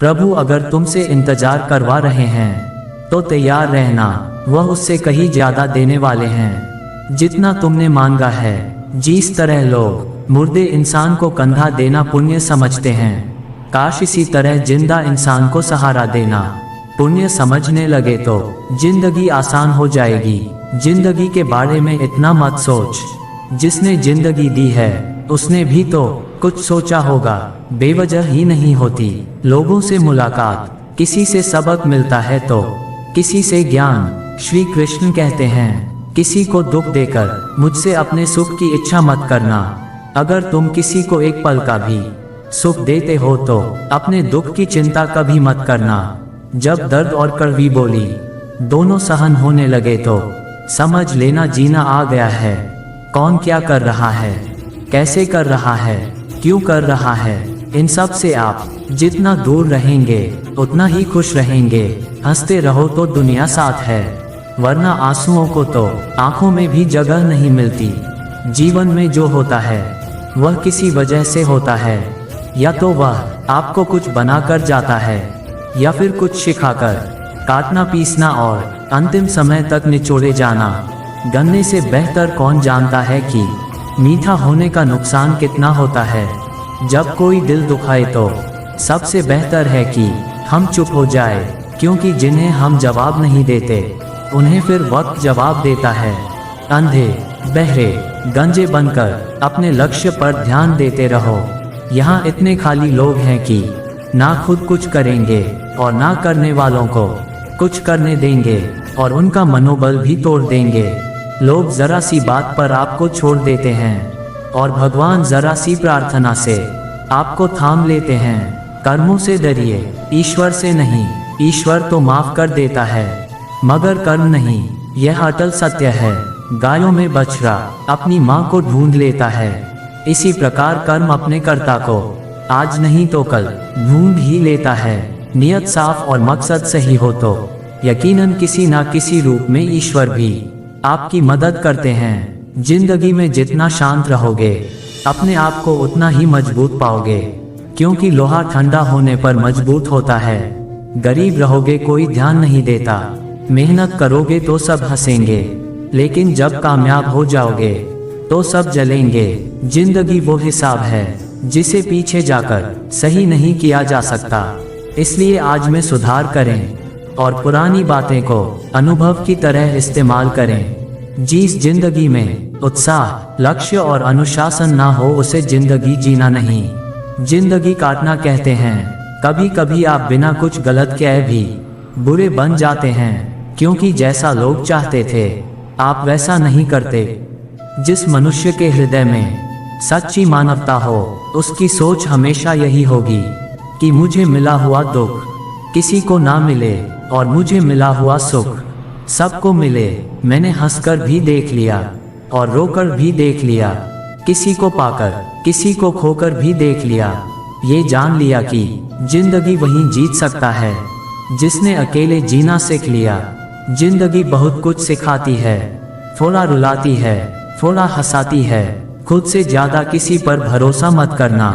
प्रभु अगर तुमसे इंतजार करवा रहे हैं तो तैयार रहना, वह उससे कहीं ज्यादा देने वाले हैं जितना तुमने मांगा है। जिस तरह लोग मुर्दे इंसान को कंधा देना पुण्य समझते हैं, काश इसी तरह जिंदा इंसान को सहारा देना पुण्य समझने लगे तो जिंदगी आसान हो जाएगी। जिंदगी के बारे में इतना मत सोच, जिसने जिंदगी दी है उसने भी तो कुछ सोचा होगा। बेवजह ही नहीं होती लोगों से मुलाकात, किसी से सबक मिलता है तो किसी से ज्ञान। श्री कृष्ण कहते हैं, किसी को दुख देकर मुझसे अपने सुख की इच्छा मत करना। अगर तुम किसी को एक पल का भी सुख देते हो तो अपने दुख की चिंता कभी मत करना। जब दर्द और कड़वी बोली दोनों सहन होने लगे तो समझ लेना जीना आ गया है। कौन क्या कर रहा है, कैसे कर रहा है, क्यों कर रहा है, इन सब से आप जितना दूर रहेंगे उतना ही खुश रहेंगे। हंसते रहो तो दुनिया साथ है, वरना आंसुओं को तो आंखों में भी जगह नहीं मिलती। जीवन में जो होता है वह किसी वजह से होता है, या तो वह आपको कुछ बनाकर जाता है या फिर कुछ सिखाकर। काटना पीसना और अंतिम समय तक निचोड़े जाना। गन्ने से बेहतर कौन जानता है कि मीठा होने का नुकसान कितना होता है। जब कोई दिल दुखाए तो सबसे बेहतर है कि हम चुप हो जाए, क्योंकि जिन्हें हम जवाब नहीं देते उन्हें फिर वक्त जवाब देता है। अंधे बहरे गंजे बनकर अपने लक्ष्य पर ध्यान देते रहो। यहाँ इतने खाली लोग हैं कि ना खुद कुछ करेंगे और ना करने वालों को कुछ करने देंगे, और उनका मनोबल भी तोड़ देंगे। लोग जरा सी बात पर आपको छोड़ देते हैं और भगवान जरा सी प्रार्थना से आपको थाम लेते हैं। कर्मों से डरिए, ईश्वर से नहीं। ईश्वर तो माफ कर देता है मगर कर्म नहीं, यह अटल सत्य है। गायों में बछड़ा अपनी माँ को ढूंढ लेता है, इसी प्रकार कर्म अपने कर्ता को आज नहीं तो कल ढूंढ ही लेता है। नियत साफ और मकसद सही हो तो यकीनन किसी ना किसी रूप में ईश्वर भी आपकी मदद करते हैं। जिंदगी में जितना शांत रहोगे अपने आप को उतना ही मजबूत पाओगे, क्योंकि लोहा ठंडा होने पर मजबूत होता है। गरीब रहोगे कोई ध्यान नहीं देता, मेहनत करोगे तो सब हंसेंगे, लेकिन जब कामयाब हो जाओगे तो सब जलेंगे। जिंदगी वो हिसाब है जिसे पीछे जाकर सही नहीं किया जा सकता। इसलिए आज में सुधार करें और पुरानी बातें को अनुभव की तरह इस्तेमाल करें। जिस जिंदगी में उत्साह, लक्ष्य और अनुशासन ना हो उसे जिंदगी जीना नहीं, जिंदगी काटना कहते हैं। कभी कभी आप बिना कुछ गलत किए भी बुरे बन जाते हैं, क्योंकि जैसा लोग चाहते थे आप वैसा नहीं करते। जिस मनुष्य के हृदय में सच्ची मानवता हो उसकी सोच हमेशा यही होगी कि मुझे मिला हुआ दुख किसी को ना मिले और मुझे मिला हुआ सुख सबको मिले। मैंने हंसकर भी देख लिया और रोकर भी देख लिया, किसी को पाकर किसी को खोकर भी देख लिया। ये जान लिया कि जिंदगी वही जीत सकता है जिसने अकेले जीना सीख लिया। जिंदगी बहुत कुछ सिखाती है, थोड़ा रुलाती है, थोड़ा हंसाती है। खुद से ज्यादा किसी पर भरोसा मत करना,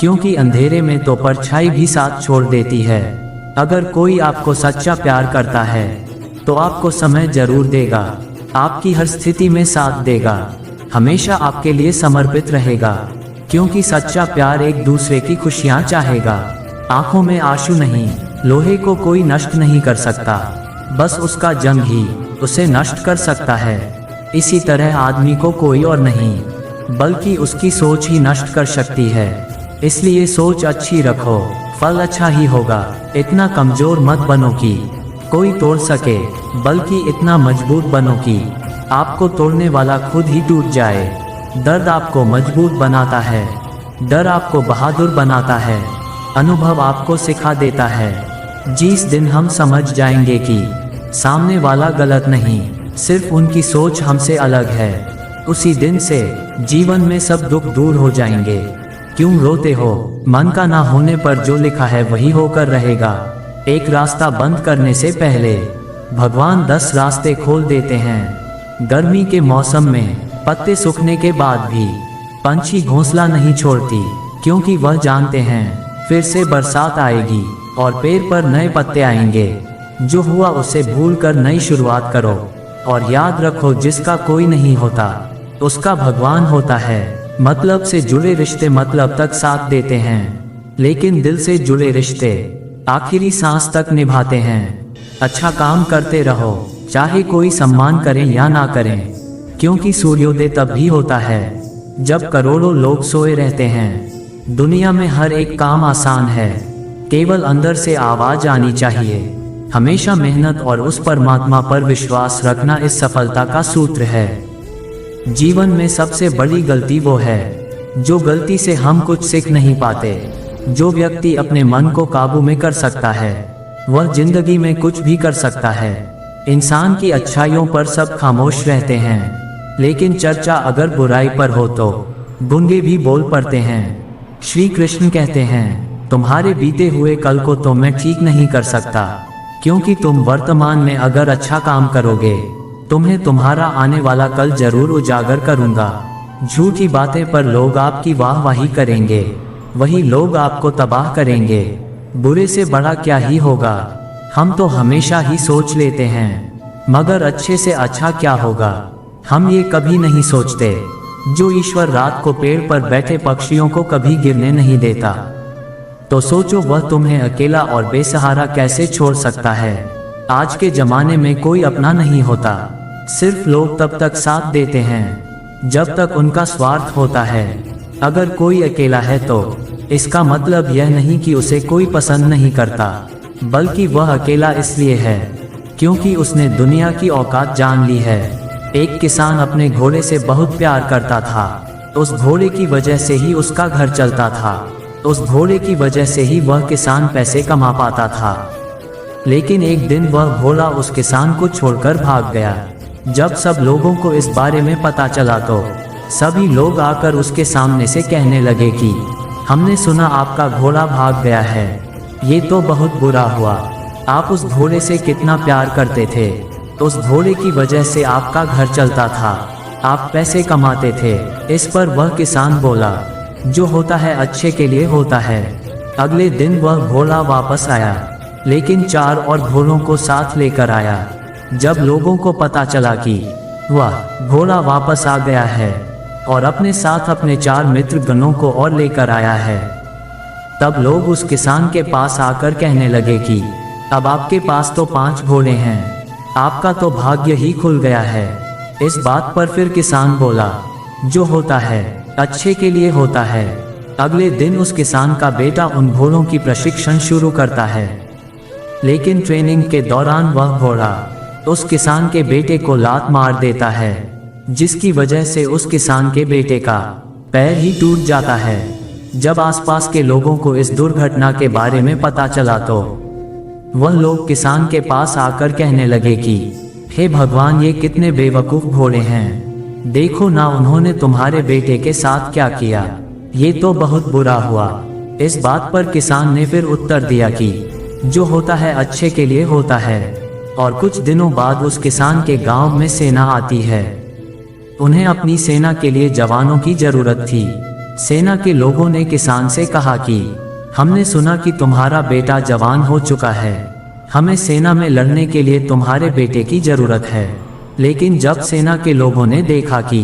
क्योंकि अंधेरे में तो परछाई भी साथ छोड़ देती है। अगर कोई आपको सच्चा प्यार करता है तो आपको समय जरूर देगा, आपकी हर स्थिति में साथ देगा, हमेशा आपके लिए समर्पित रहेगा, क्योंकि सच्चा प्यार एक दूसरे की खुशियां चाहेगा। आंखों में आंसू नहीं, लोहे को कोई नष्ट नहीं कर सकता, बस उसका जंग ही उसे नष्ट कर सकता है। इसी तरह आदमी को कोई और नहीं बल्कि उसकी सोच ही नष्ट कर सकती है। इसलिए सोच अच्छी रखो, फल अच्छा ही होगा। इतना कमजोर मत बनो कि कोई तोड़ सके, बल्कि इतना मजबूत बनो कि आपको तोड़ने वाला खुद ही टूट जाए। दर्द आपको मजबूत बनाता है, डर आपको बहादुर बनाता है, अनुभव आपको सिखा देता है। जिस दिन हम समझ जाएंगे कि सामने वाला गलत नहीं, सिर्फ उनकी सोच हमसे अलग है, उसी दिन से जीवन में सब दुख दूर हो जाएंगे। क्यों रोते हो? मन का ना होने पर जो लिखा है वही होकर रहेगा। एक रास्ता बंद करने से पहले भगवान 10 रास्ते खोल देते हैं। गर्मी के मौसम में पत्ते सूखने के बाद भी पंछी घोंसला नहीं छोड़ती, क्योंकि वह जानते हैं फिर से बरसात आएगी। और पेड़ पर नए पत्ते आएंगे। जो हुआ उसे भूलकर नई शुरुआत करो और याद रखो जिसका कोई नहीं होता उसका भगवान होता है। मतलब से जुड़े रिश्ते मतलब तक साथ देते हैं, लेकिन दिल से जुड़े रिश्ते आखिरी सांस तक निभाते हैं। अच्छा काम करते रहो, चाहे कोई सम्मान करें या ना करें, क्योंकि सूर्योदय तब भी होता है जब करोड़ों लोग सोए रहते हैं। दुनिया में हर एक काम आसान है, केवल अंदर से आवाज आनी चाहिए। हमेशा मेहनत और उस परमात्मा पर विश्वास रखना इस सफलता का सूत्र है। जीवन में सबसे बड़ी गलती वो है जो गलती से हम कुछ सीख नहीं पाते। जो व्यक्ति अपने मन को काबू में कर सकता है वह जिंदगी में कुछ भी कर सकता है। इंसान की अच्छाइयों पर सब खामोश रहते हैं, लेकिन चर्चा अगर बुराई पर हो तो गूंगे भी बोल पड़ते हैं। श्री कृष्ण कहते हैं, तुम्हारे बीते हुए कल को तो मैं ठीक नहीं कर सकता, क्योंकि तुम वर्तमान में अगर अच्छा काम करोगे तुम्हें तुम्हारा आने वाला कल जरूर उजागर करूंगा। झूठी बातें पर लोग आपकी वाहवाही करेंगे, वही लोग आपको तबाह करेंगे। बुरे से बड़ा क्या ही होगा, हम तो हमेशा ही सोच लेते हैं, मगर अच्छे से अच्छा क्या होगा हम ये कभी नहीं सोचते। जो ईश्वर रात को पेड़ पर बैठे पक्षियों को कभी गिरने नहीं देता, तो सोचो वह तुम्हें अकेला और बेसहारा कैसे छोड़ सकता है। आज के जमाने में कोई अपना नहीं होता, सिर्फ लोग तब तक साथ देते हैं जब तक उनका स्वार्थ होता है। अगर कोई अकेला है तो इसका मतलब यह नहीं कि उसे कोई पसंद नहीं करता, बल्कि वह अकेला इसलिए है क्योंकि उसने दुनिया की औकात जान ली है। एक किसान अपने घोड़े से बहुत प्यार करता था, उस घोड़े की वजह से ही उसका घर चलता था, उस घोड़े की वजह से ही वह किसान पैसे कमा पाता था। लेकिन एक दिन वह घोड़ा उस किसान को छोड़कर भाग गया। जब सब लोगों को इस बारे में पता चला तो सभी लोग आकर उसके सामने से कहने लगे कि हमने सुना आपका घोड़ा भाग गया है, ये तो बहुत बुरा हुआ। आप उस घोड़े से कितना प्यार करते थे, उस घोड़े की वजह से आपका घर चलता था, आप पैसे कमाते थे। इस पर वह किसान बोला, जो होता है अच्छे के लिए होता है। अगले दिन वह घोड़ा वापस आया, लेकिन 4 और घोड़ों को साथ लेकर आया। जब लोगों को पता चला कि वह घोड़ा वापस आ गया है और अपने साथ अपने 4 मित्र गणों को और लेकर आया है, तब लोग उस किसान के पास आकर कहने लगे कि अब आपके पास तो 5 घोड़े हैं, आपका तो भाग्य ही खुल गया है। इस बात पर फिर किसान बोला, जो होता है अच्छे के लिए होता है। अगले दिन उस किसान का बेटा उन घोड़ों की प्रशिक्षण शुरू करता है, लेकिन ट्रेनिंग के दौरान वह घोड़ा उस किसान के बेटे को लात मार देता है, जिसकी वजह से उस किसान के बेटे का पैर ही टूट जाता है। जब आसपास के लोगों को इस दुर्घटना के बारे में पता चला तो वह लोग किसान के पास आकर कहने लगे कि हे भगवान, ये कितने बेवकूफ घोड़े हैं, देखो ना उन्होंने तुम्हारे बेटे के साथ क्या किया, ये तो बहुत बुरा हुआ। इस बात पर किसान ने फिर उत्तर दिया कि जो होता है अच्छे के लिए होता है। और कुछ दिनों बाद उस किसान के गांव में सेना आती है। उन्हें अपनी सेना के लिए जवानों की जरूरत थी। सेना के लोगों ने किसान से कहा कि हमने सुना कि तुम्हारा बेटा जवान हो चुका है, हमें सेना में लड़ने के लिए तुम्हारे बेटे की जरूरत है। लेकिन जब सेना के लोगों ने देखा कि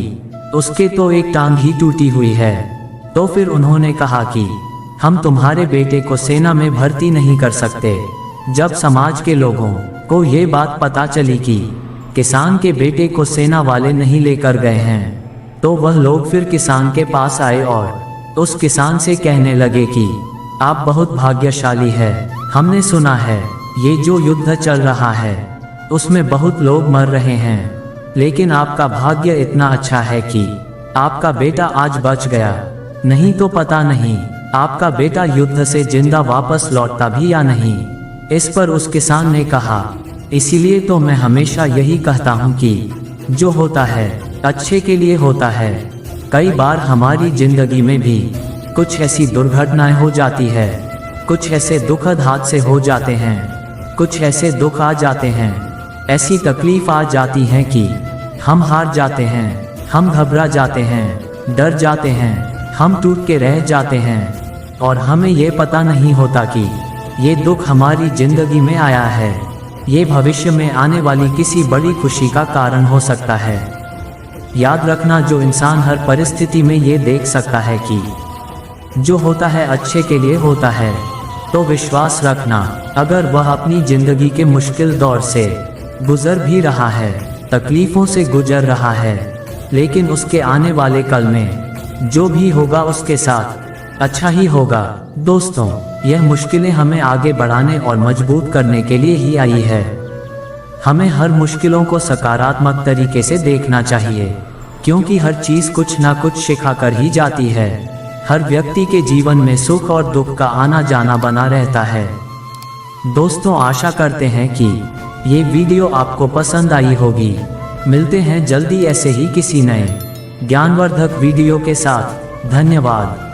उसके तो एक टांग ही टूटी हुई है, तो फिर उन्होंने कहा कि हम तुम्हारे बेटे को सेना में भर्ती नहीं कर सकते। जब समाज के लोगों को ये बात पता चली कि किसान के बेटे को सेना वाले नहीं लेकर गए हैं, तो वह लोग फिर किसान के पास आए और उस किसान से कहने लगे कि आप बहुत भाग्यशाली है, हमने सुना है ये जो युद्ध चल रहा है उसमें बहुत लोग मर रहे हैं, लेकिन आपका भाग्य इतना अच्छा है कि आपका बेटा आज बच गया, नहीं तो पता नहीं आपका बेटा युद्ध से जिंदा वापस लौटता भी या नहीं। इस पर उस किसान ने कहा, इसीलिए तो मैं हमेशा यही कहता हूँ कि जो होता है अच्छे के लिए होता है। कई बार हमारी जिंदगी में भी कुछ ऐसी दुर्घटनाएं हो जाती है, कुछ ऐसे दुखद हादसे हो जाते हैं, कुछ ऐसे दुख आ जाते हैं, ऐसी तकलीफ आ जाती है कि हम हार जाते हैं, हम घबरा जाते हैं, डर जाते हैं, हम टूट के रह जाते हैं और हमें ये पता नहीं होता कि ये दुख हमारी जिंदगी में आया है, ये भविष्य में आने वाली किसी बड़ी खुशी का कारण हो सकता है। याद रखना, जो इंसान हर परिस्थिति में ये देख सकता है कि जो होता है अच्छे के लिए होता है, तो विश्वास रखना, अगर वह अपनी जिंदगी के मुश्किल दौर से गुजर भी रहा है, तकलीफों से गुजर रहा है, लेकिन उसके आने वाले कल में जो भी होगा उसके साथ अच्छा ही होगा। दोस्तों, यह मुश्किलें हमें आगे बढ़ाने और मजबूत करने के लिए ही आई है। हमें हर मुश्किलों को सकारात्मक तरीके से देखना चाहिए, क्योंकि हर चीज कुछ ना कुछ सिखा कर ही जाती है। हर व्यक्ति के जीवन में सुख और दुख का आना जाना बना रहता है। दोस्तों, आशा करते हैं कि ये वीडियो आपको पसंद आई होगी। मिलते हैं जल्दी ऐसे ही किसी नए ज्ञानवर्धक वीडियो के साथ। धन्यवाद।